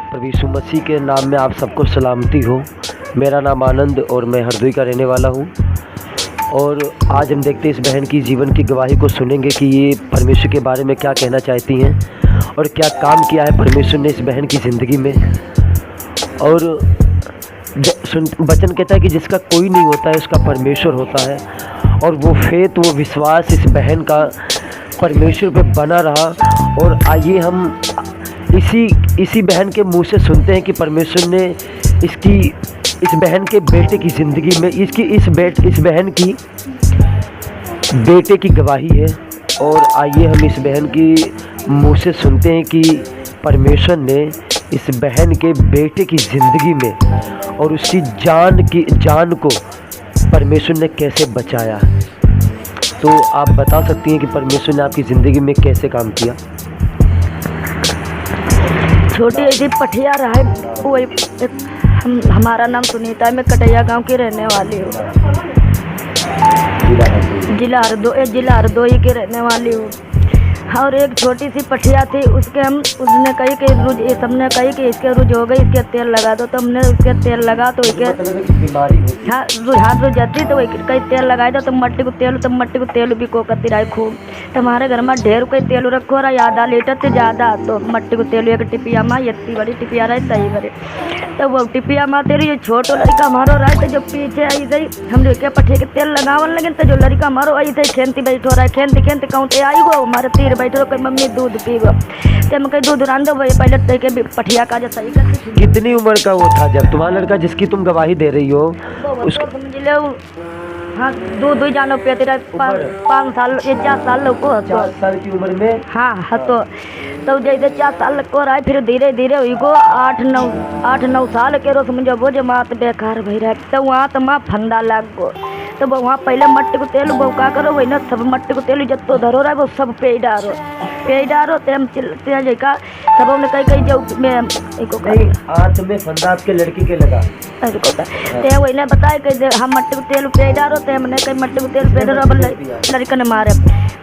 प्रभु यीशु मसीह के नाम में आप सबको सलामती हो। मेरा नाम आनंद और मैं हरदोई का रहने वाला हूँ। और आज हम देखते हैं इस बहन की जीवन की गवाही को सुनेंगे कि ये परमेश्वर के बारे में क्या कहना चाहती हैं और क्या काम किया है परमेश्वर ने इस बहन की ज़िंदगी में। और वचन कहता है कि जिसका कोई नहीं होता है उसका परमेश्वर होता है, और वो फेथ, वो विश्वास इस बहन का परमेश्वर पे बना रहा। और आइए हम इसी बहन के मुंह से सुनते हैं कि परमेश्वर ने इस बहन के बेटे की ज़िंदगी में इस बहन की बेटे की गवाही है। और आइए हम इस बहन की मुंह से सुनते हैं कि परमेश्वर ने इस बहन के बेटे की ज़िंदगी में और उसकी जान को परमेश्वर ने कैसे बचाया। तो आप बता सकती हैं कि परमेश्वर ने आपकी ज़िंदगी में कैसे काम किया। छोटी ऐसी पठिया रहा है, वही हमारा नाम सुनीता है। मैं कटैया गांव की रहने वाली हूँ। जिला हरदोई की रहने वाली हूँ। और एक छोटी सी पठिया थी, उसने कही कि सबने कही कि इसके रुझ हो गई, इसके तेल लगा दो। तो हमने उसके तेल लगा तो हाँ रुझ जाती तो कई तेल लगाए दो तो मट्टी को तेल भी को करती रही खूब। तो हमारे घर में ढेर कोई तेल रखो रहा, आधा लीटर से ज़्यादा। तो मट्टी को तेल एक टिपिया माँ, इतनी बड़ी टिपिया रही तही बड़ी। तो वो टिपिया माँ तेरी छोटो लड़का हमारो रहे तो जो पीछे आई थी हम क्या पठिया के तेल लगावन लगे। तो जो लड़का हमारो आई थी खेनती बैठो रहा, खेनती कहते आई गो हमारे तीर बैठो कोई मम्मी दूध पीगो। तो मैं कहीं दूध रान दो भाई पहले तय के पठिया का जो सही करती। कितनी उम्र का वो था जब तुम्हारा लड़का जिसकी तुम गवाही दे रही हो? उसको समझ लो हाँ दूध जानो पे तेरा 5 साल या 4 साल को 4 साल की उम्र में। हाँ तो जैसे 4 साल को रहा फिर धीरे धीरे हुई को 8-9 साल के रो समझो वो जो मात बेकार भई रहा। तो वहाँ तो माँ फंदा लाग गो। तो वहाँ पहले मट्टी को तेल वो का करो वही ना सब मट्टी को तेल जत्तो धरो रहा है वो सब पे डारो ते हम चलते का सब हमने कहीं जो मैं हाथ में फंदा आपके लड़की के लगा ते वही ने बताया कि हम मट्टी को तेल पे डारो। ते हमने कहीं मट्टी को तेल पे डारो लड़का ने मारे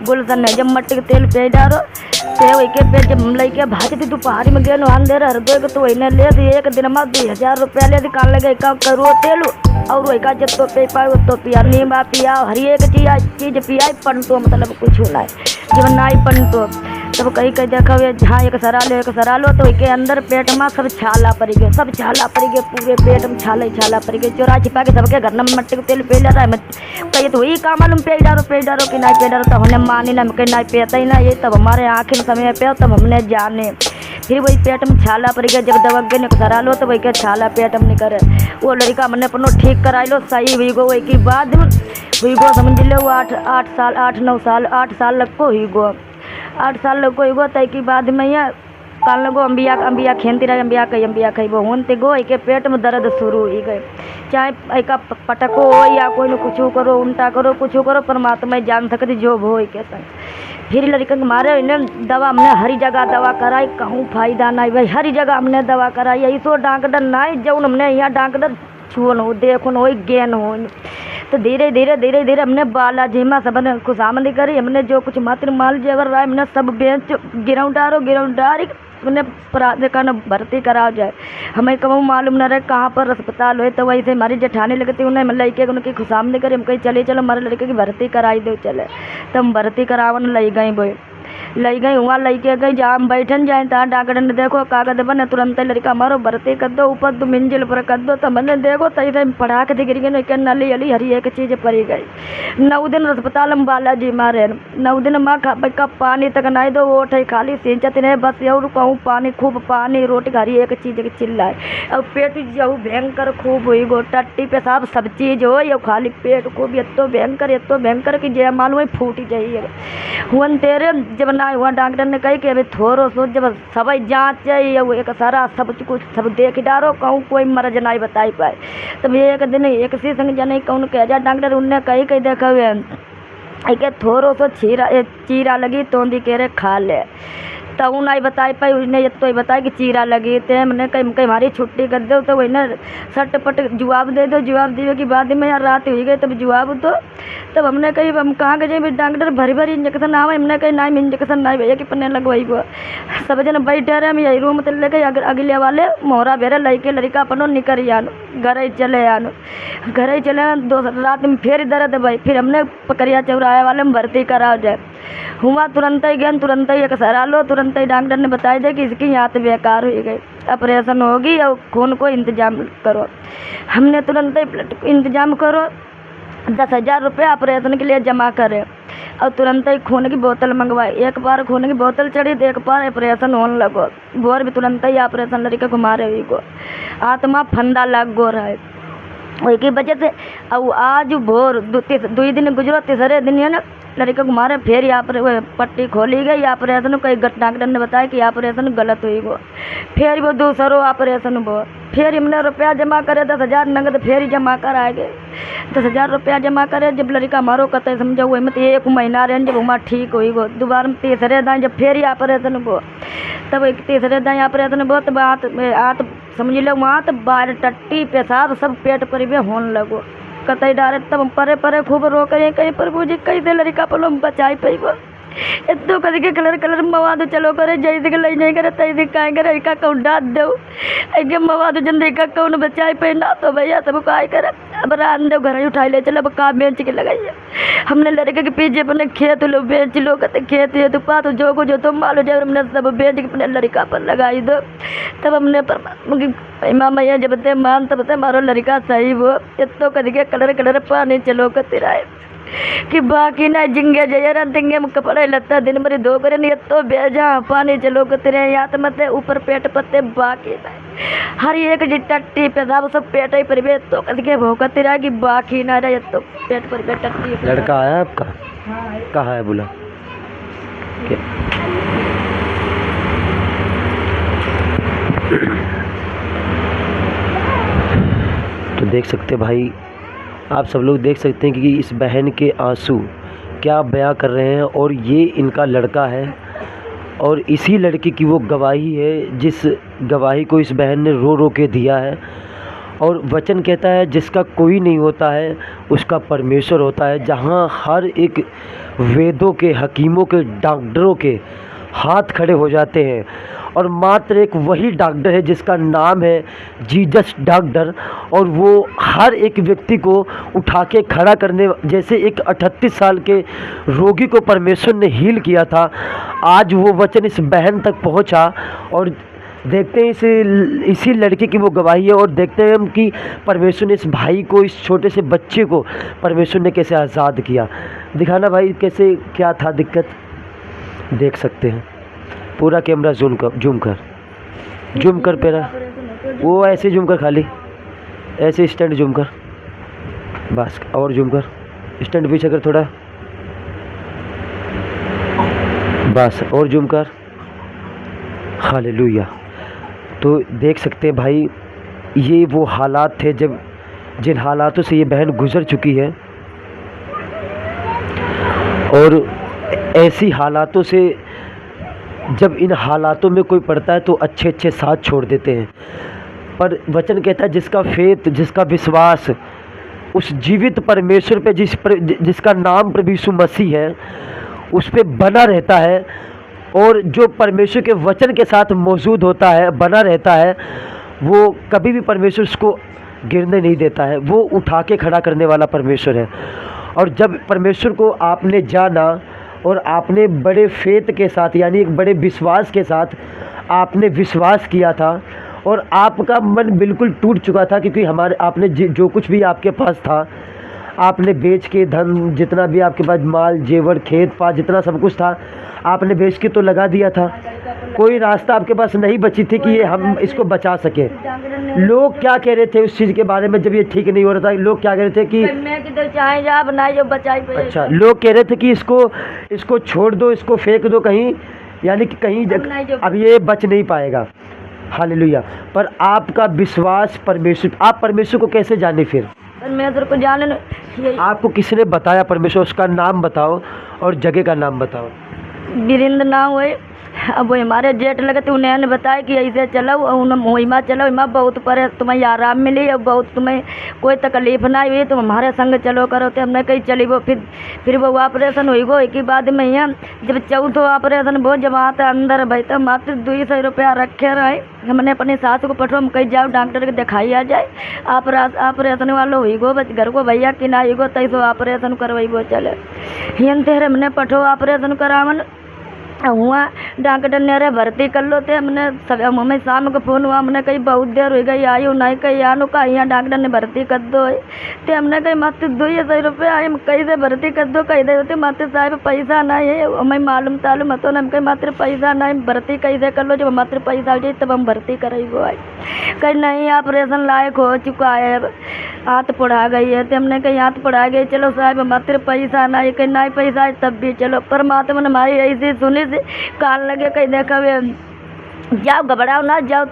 गुलशन ने जब मट्टी को तेल पे डारो ते वही के पे जब लड़के भाजती दोपहर में गए नहान दे हरदोई को। तो वही ने ले दी एक दिन में 2000 रुपया ले दी कान लगे करो तेल और वही का जब तो पे पाए तो पिया नींबा पिया हर एक चीज़ पिया पन तो मतलब कुछ होना है जब ना ही पन तो तब कहीं देखा हुए हाँ एक सरा लो तो के अंदर पेट में सब छाला पड़ गए पूरे पेट में छाला पड़ गए। चोरा छिपा के सबके घर में मट्टी को तेल पे जा रहा है। मैं कही तो वही काम मालूम पे डारो कि नहीं पे डारो। तो हमने मानी ना कहीं नहीं पेता ही ना ये तब हमारे आखिर समय पे तब हमने जाने फिर वही पेट में छाला पड़ गया। जब दवा के सरा लो तो वही के छाला पेट में निकले वो लड़का हमने अपनो ठीक कराई लो सही हुई गो। वही की बाद हुई गो समझ लो 8 साल लग को हुई गो 8 साल लग को हुई गो। तय की बाद में ये कान लगो अंबिया खेनती रही अंबिया खाई वो होते गो के पेट में दर्द शुरू हो गए। चाहे एक पटको हो या कोई न कुछ करो उल्टा करो कुछ करो परमात्मा जान सकती जो हो के संग। फिर लड़के के मारे इन्हें दवा हमने हरी जगह दवा कराई कहूँ फायदा नहीं भाई। हरी जगह हमने दवा कराई यही सो डॉक्टर नहीं जौन हमने यहाँ डॉक्टर छुअन हो देखो हो गेन हो। तो धीरे धीरे हमने बालाजी में सब ने खुशामदी करी। हमने जो कुछ मात्र माल जेवर रहा हमने सब बेच गिराऊँ डारी हमने प्राधिकरण भर्ती कराओ जाए। हमें कहूँ मालूम न रहे कहाँ पर अस्पताल हो। तो वही से हमारी जेठानी लगती उन्हें लड़के उनकी खुशामदी करी। हम कहीं चलो हमारे लड़के की भर्ती कराई दो चले। तो हम भर्ती करावन लई गई वहाँ लड़के गई जहाँ हम बैठन जाए तहाँ डॉक्टर ने देखो कागज बने तुरंत लड़का हमारो भर्ती कर दो ऊपर 2 मंजिल पर कर दो। तो मैंने देखो तई पढ़ा के गिर गई नली अली हरी एक चीज़ पड़ी गई। 9 दिन अस्पताल में बालाजी मारे 9 दिन माँ का पानी तक नहीं दो वो उठे खाली सिंचत नहीं बस और कहूँ पानी खूब पानी रोटी हरी एक चीज़ की चिल्लाए और पेट जो भयंकर खूब हुई गो टट्टी पेशाब सब चीज़ हो या खाली पेट खूब इतो भयंकर कि जय मालूम फूट जाइए हुन तेरे जब ना हुआ डॉक्टर ने कही कि अभी थोड़ो सो जब सब जाँच एक सारा सब कुछ सब देख डारो कहूँ कोई मर्ज नहीं बताई पाए। तब एक दिन एक सी संग जन कौन कह जा डॉक्टर उनने कही देखा हुए के थोड़ो सो चीरा लगी तोंदी के रे खा ले। तो वो नहीं बताई पाई, उसने ये तो ही बताया कि चीरा लगी थे। हमने कहीं कहीं हमारी छुट्टी कर दो, तो वही ना सटपट जवाब दे दो। जवाब दिए कि बाद में यार रात हुई गई तब जवाब दो। तब हमने कही हम कहाँ गए डॉक्टर भरी भरी इंजेक्शन आवे। हमने कही नहीं इंजेक्शन नहीं भैया कि पन्ने लगवाई वो। सब जन बैठे रहे, हम यही रूम तो लेके अगले वाले मोहरा बेरे लड़के लड़का अपनो निकल आनो, घर ही चले आनो। घर ही चले आनो, दो रात में फिर दर्द भाई। फिर हमने पकड़िया चौराहे वाले में भर्ती करा जाए हुआ। तुरंत ही गए, तुरंत ही एक सरा लो, तुरंत ही डॉक्टर ने बताया दे कि इसकी हाथ बेकार हो गई, ऑपरेशन होगी और खून को इंतजाम करो। हमने तुरंत ही ब्लड को इंतजाम करो, 10,000 रुपये ऑपरेशन के लिए जमा करे और तुरंत ही खून की बोतल मंगवाई। एक बार खून की बोतल चढ़ी तो एक बार ऑपरेशन होने लगो। बोर भी तुरंत ही ऑपरेशन लड़के घुमा रहे को आत्मा फंदा लग गो रहा है वही की वजह से। और आज भोर 2 दिन गुजरो, तीसरे दिन है ना लड़के घुमा रहे, फिर यहाँ पर पट्टी खोली गई। ऑपरेशन कई डॉक्टर ने बताया कि ऑपरेशन गलत हुई गो। फिर वो दूसरो ऑपरेशन वो, फिर हमने रुपया जमा करे 10,000 नगद फिर जमा कर आ गए। 10,000 रुपया जमा करे। जब लड़का हमारो कत समझो वही मत 1 महीना रहे, जब हमारा ठीक हुई गो दोबारा में तीसरे दाएँ जब फिर ऑपरेशन वो, तब एक तीसरे दाएँ ऑपरेशन वो, तब आत समझ लो वहाँ तो बाहर टट्टी पेशाब सब पेट पर भी होने लगो कतई डारे। तब हम परे परे खूब रो करें कहीं प्रभु जी कैसे लड़का पलो हम बचाई पैगो। इतो कद के कलर मवाद चलो करे जैसे के लई नहीं करे तैसे काहे करे का कौन डाट दो एक मवाद जंदे का कौन बचाई पे ना तो भैया तब काय करे। अब रान दो घर उठाई ले चलो, अब का बेंच के लगाइए। हमने लड़के के पीछे अपने खेत लो बेंच लो कहते खेत है तो पात जो को जो तुम मालो जब हमने सब बेंच के अपने लड़का पर लगाई दो। तब हमने परमात्मा की माँ मैया जब ते मान तब ते मारो लड़का सही वो। इतो कद के कलर पानी चलो का तिराए कि बाकी ना जिंगे जयरन तिंगे में कपड़े लत्ता दिन भरी धो करे नहीं तो बेजा पानी चलो के तेरे याद मत ऊपर पेट पत्ते बाकी ना हर एक जी टट्टी पेदाब सब पेट ही पर बे तो कद के भोका तेरा की बाकी ना रहे तो पेट पर बे टट्टी। लड़का आया आपका? कहाँ है बोला? तो देख सकते भाई, आप सब लोग देख सकते हैं कि इस बहन के आंसू क्या बयां कर रहे हैं। और ये इनका लड़का है और इसी लड़की की वो गवाही है जिस गवाही को इस बहन ने रो रो के दिया है। और वचन कहता है जिसका कोई नहीं होता है उसका परमेश्वर होता है। जहाँ हर एक वेदों के, हकीमों के, डॉक्टरों के हाथ खड़े हो जाते हैं और मात्र एक वही डॉक्टर है जिसका नाम है जीसस डॉक्टर। और वो हर एक व्यक्ति को उठा के खड़ा करने, जैसे एक 38 साल के रोगी को परमेश्वर ने हील किया था, आज वो वचन इस बहन तक पहुंचा। और देखते हैं इसी लड़के की वो गवाही है। और देखते हैं हम कि परमेश्वर ने इस भाई को, इस छोटे से बच्चे को परमेश्वर ने कैसे आज़ाद किया। दिखाना भाई कैसे क्या था दिक्कत, देख सकते हैं। पूरा कैमरा जूम कर पेरा वो ऐसे जूम कर, खाली ऐसे स्टैंड जूम कर, बस और जूम कर, स्टैंड पीछे कर थोड़ा, बस और जूम कर। हालेलुया। तो देख सकते हैं भाई, ये वो हालात थे जब जिन हालातों से ये बहन गुजर चुकी है। और ऐसी हालातों से जब इन हालातों में कोई पड़ता है तो अच्छे अच्छे साथ छोड़ देते हैं। पर वचन कहता है जिसका फेथ, जिसका विश्वास उस जीवित परमेश्वर पे, जिसका नाम प्रभु यीशु मसीह है, उस पे बना रहता है और जो परमेश्वर के वचन के साथ मौजूद होता है, बना रहता है, वो कभी भी परमेश्वर उसको गिरने नहीं देता है। वो उठा के खड़ा करने वाला परमेश्वर है। और जब परमेश्वर को आपने जाना और आपने बड़े फेथ के साथ, यानी एक बड़े विश्वास के साथ आपने विश्वास किया था और आपका मन बिल्कुल टूट चुका था, क्योंकि आपने जो कुछ भी आपके पास था आपने बेच के, धन जितना भी आपके पास माल जेवर खेत पास जितना सब कुछ था आपने बेच के तो लगा दिया था। कोई रास्ता आपके पास नहीं बची थी कि ये हम इसको बचा सके। लोग क्या कह रहे थे उस चीज़ के बारे में जब ये ठीक नहीं हो रहा था? लोग क्या कह रहे थे कि अच्छा, लोग कह रहे थे कि इसको छोड़ दो, इसको फेंक दो कहीं, यानी कि कहीं अब ये बच नहीं पाएगा। हालेलुया। पर आपका विश्वास परमेश्वर, आप परमेश्वर को कैसे जाने? फिर परमेश्वर को जाने आपको किसने बताया परमेश्वर? उसका नाम बताओ और जगह का नाम बताओ। वीरेंद्र नाम है। अब वो हमारे जेठ लगे तो उन्हें बताया कि ऐसे चलो वहीमा चलो, वहीमा बहुत परे तुम्हें आराम मिली और बहुत तुम्हें कोई तकलीफ ना हुई, तुम हमारे संग चलो करो। तो हमने कही चली वो फिर वो ऑपरेशन हुई गो। एक ही बाद में यहाँ जब चौथो ऑपरेशन वो जमात अंदर भाई तो मात्र 200 रुपया रखे रहे। हमने अपनी सास को पठो, हम कहीं जाओ डॉक्टर के दिखाई आ जाए, ऑपरेशन वालों हुई गो बस घर को भैया कि ना हुई गो तैसो ऑपरेशन करवाई गो चले। हिन तेरे हमने पठो ऑपरेशन करावन हुआ डॉक्टर ने अरे भर्ती कर लो। थे हमने सब हमें शाम को फ़ोन हुआ, हमने कही बहुत देर हो गई आई नहीं कही आनो का यहाँ डॉक्टर ने भर्ती कर दो। तो हमने कही मात्र 200 रुपया हम कहीं से भर्ती कर दो, कही दे होते मात्र साहब पैसा नहीं है, हमें मालूम तालूम मत हम कहीं मात्र पैसा नहीं, भर्ती कैसे कर लो, जब मात्र पैसा हो जाए तब हम भर्ती करेंगे। आई कहीं नहीं ऑपरेशन लायक हो चुका है, हाथ पढ़ा गई है। तो हमने कहीं हाथ पढ़ा गई, चलो साहब मात्र पैसा नहीं, कहीं नहीं पैसा है तब भी चलो। परमात्मा ने हमारी ऐसी सुनी कान लगे कहीं देखा वे जाओ घबराओ ना जाओ,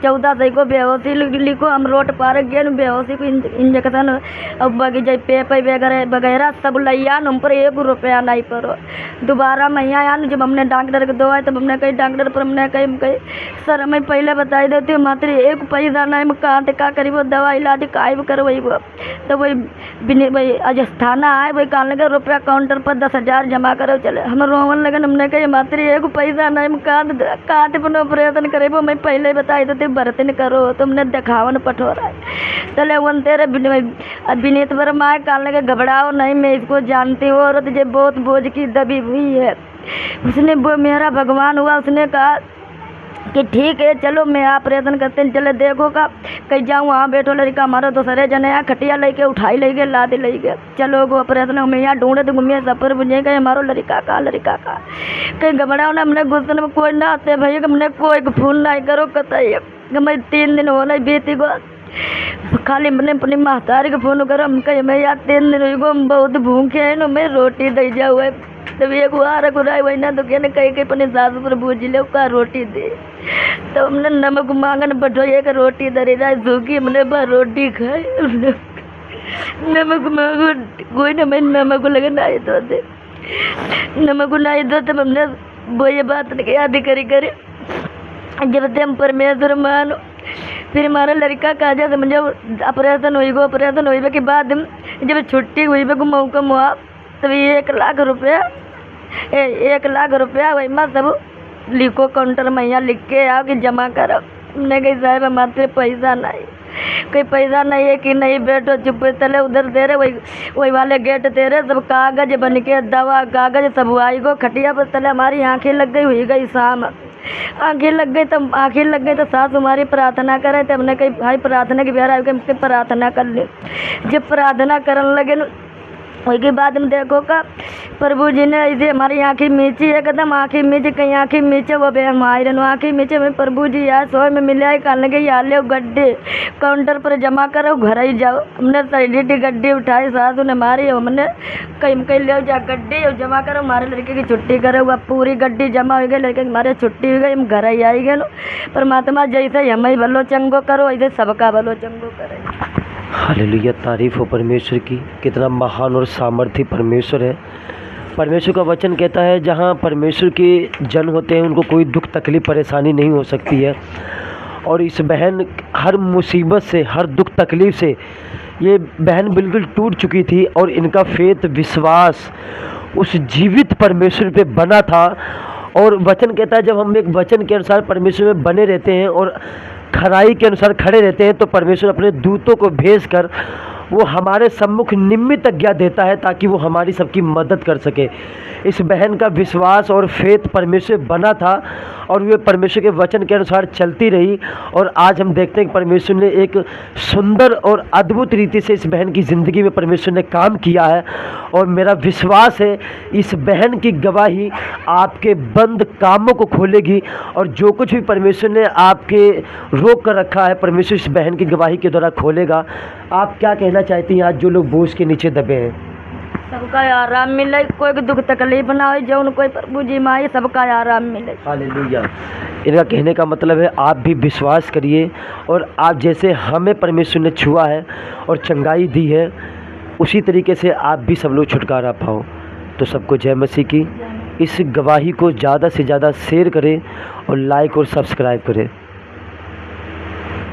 14 सही को बेहोशी लिखो। हम रोड पार गए बेहोशी को इंजेक्शन अब बगीचे पे वगैरह सब लियान, हम पर 1 रुपया नहीं पड़ो। दोबारा मैं यहाँ आन जब हमने डॉक्टर को दवाई तब हमने कही डॉक्टर पर हमने कही सर हमें पहले बताई देती हूँ मात्र 1 पैसा नहीं, हम कहाँ का करी वो दवा इलाज काय भी करवाई वो। तो वही आज थाना आए वही कहने लगे रुपया काउंटर पर 10,000 जमा करो चले। हम रोवन लगन हमने कही मात्र 1 पैसा नहीं, हम कहाँ पर ऑपरेशन करे वो मैं पहले ही बताई देती बर्तन करो, तुमने दिखावन पठो रहा है चले। वन तेरे विनीत वर्मा है कहने लगे घबराओ नहीं, मैं इसको जानती हूँ, औरत जो बहुत बोझ की दबी हुई है। उसने वो मेरा भगवान हुआ, उसने कहा कि ठीक है चलो मैं ऑपरेशन करते हैं चले देखो का कहीं जाऊँ वहाँ बैठो लड़का हमारा दूसरे जने यहाँ खटिया लेके उठाई ले गए लाद ले गए चलो गो ऑपरेशन में यहाँ ढूंढे तो घूमिए सफर बुझे गए हमारो लड़का का कहीं घबराओ ना, हमने गुस्से में कोई ना आते भैया हमने कोई फोन नहीं करो कतई मैं 3 दिन होना बीती गो खाली मैंने अपनी महतारी को फोन करो, हम कहीं मैं यार 3 दिन हुई गो हम बहुत भूखे हैं ना, मैं रोटी दे जाऊँ तब एक वार गुराई वही ना तो कहने कहीं कहीं अपने सासू पर बूझ ले का रोटी दे। तो हमने नमक मांगन बैठो एक रोटी दे रहा सूखी, हमने बार रोटी खाई नमक मांगो कोई ना मैं नमक लगे नाई दो दे नमक नाई दो तब हमने वो ये बात याद करी करे जब ते हम परमेश्वर मानो। फिर हमारा लड़का कहा जाए मुझे ऑपरेशन हुई गो, ऑपरेशन हुई के बाद जब छुट्टी हुई को मौका मुआ तभी 1 लाख रुपया 1 लाख रुपया वही मैं सब लिखो काउंटर में यहाँ लिख के आओ कि जमा करो। हमने कही साहब हमारे पैसा नहीं, कोई पैसा नहीं है कि नहीं बैठो चुप तले उधर दे रहे वही वाले गेट दे रहे सब कागज बन के दवा कागज सब आई गो खटिया पर तले हमारी आँखें लग गई हुई गई शाम आँखें लग गई तो सास हमारी प्रार्थना करे तो हमने कही भाई प्रार्थना की बेरा के प्रार्थना कर ले। जब प्रार्थना करने लगे न उसके बाद में देखो का प्रभु जी ने ऐसे हमारी आँखें मीची एकदम आँखें मीची कहीं आँखें मीचे वो बे हमारे आँखें मीचे में प्रभु जी यार 100 में मिले आए कहने लगे या ले गड्ढे काउंटर पर जमा करो घर ही जाओ। हमने सैलिटी गड्ढी उठाई सासू ने मारी, हमने कहीं ले जा गड्ढी और जमा करो हमारे लड़के की छुट्टी करो। वह पूरी गड्ढी जमा हो गई, लड़के की हमारे छुट्टी हो गई, हम घर ही आई गए। परमात्मा जैसे हमें भलो चंगो करो ऐसे सबका भलो चंगो करे। हालेलुया, तारीफ़ हो परमेश्वर की, कितना महान और सामर्थी परमेश्वर है। परमेश्वर का वचन कहता है जहाँ परमेश्वर के जन होते हैं उनको कोई दुख तकलीफ परेशानी नहीं हो सकती है। और इस बहन हर मुसीबत से हर दुख तकलीफ़ से ये बहन बिल्कुल टूट चुकी थी और इनका फेथ विश्वास उस जीवित परमेश्वर पे बना था। और वचन कहता है जब हम एक वचन के अनुसार परमेश्वर में बने रहते हैं और खराई के अनुसार खड़े रहते हैं तो परमेश्वर अपने दूतों को भेज कर वो हमारे सम्मुख निमित्त आज्ञा देता है ताकि वो हमारी सबकी मदद कर सके। इस बहन का विश्वास और फेथ परमेश्वर बना था और वे परमेश्वर के वचन के अनुसार चलती रही। और आज हम देखते हैं कि परमेश्वर ने एक सुंदर और अद्भुत रीति से इस बहन की ज़िंदगी में परमेश्वर ने काम किया है। और मेरा विश्वास है इस बहन की गवाही आपके बंद कामों को खोलेगी और जो कुछ भी परमेश्वर ने आपके रोक कर रखा है परमेश्वर इस बहन की गवाही के द्वारा खोलेगा। आप क्या कहना चाहती हैं आज जो लोग बोझ के नीचे दबे हैं? सबका आराम मिले, कोई दुख तकलीफ ना हो, जो कोई प्रभु जी माए सबका आराम मिले। हालेलुया। इनका कहने का मतलब है आप भी विश्वास करिए और आप जैसे हमें परमेश्वर ने छुआ है और चंगाई दी है उसी तरीके से आप भी सब लोग छुटकारा पाओ। तो सबको जय मसीह की। इस गवाही को ज़्यादा से ज़्यादा शेयर करें और लाइक और सब्सक्राइब करें।